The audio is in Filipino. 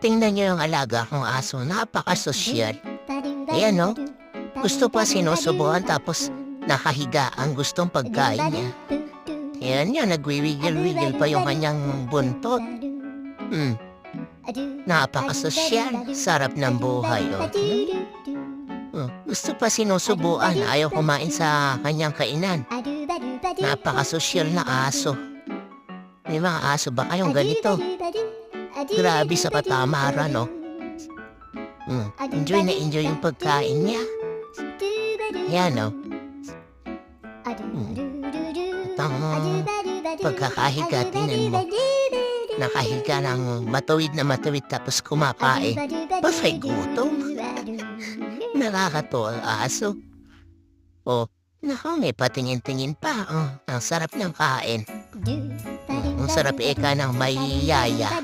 Tingnan niyo yung alaga kong aso, napakasosyal. Ayan no, gusto pa sinusubukan tapos nakahiga ang gustong pagkain niya. Ayan yan, nagwiwigil-wigil pa yung kanyang buntot. Napakasosyal, sarap ng buhay. Gusto pa sinusubukan, ayaw kumain sa kanyang kainan. Napakasosyal na aso. May mga aso ba kayong ganito? Grabe sa katamaran, no? Enjoy na enjoy yung pagkain niya. Yan, no? Itong pagkakahiga, tingnan mo. Nakahiga ng matuwid na matuwid tapos kumakain. Pasay gutom. Nakakatuwa ang aso. Naku, may patingin-tingin pa. Ang sarap ng kain. Ang sarap eka ng may yaya.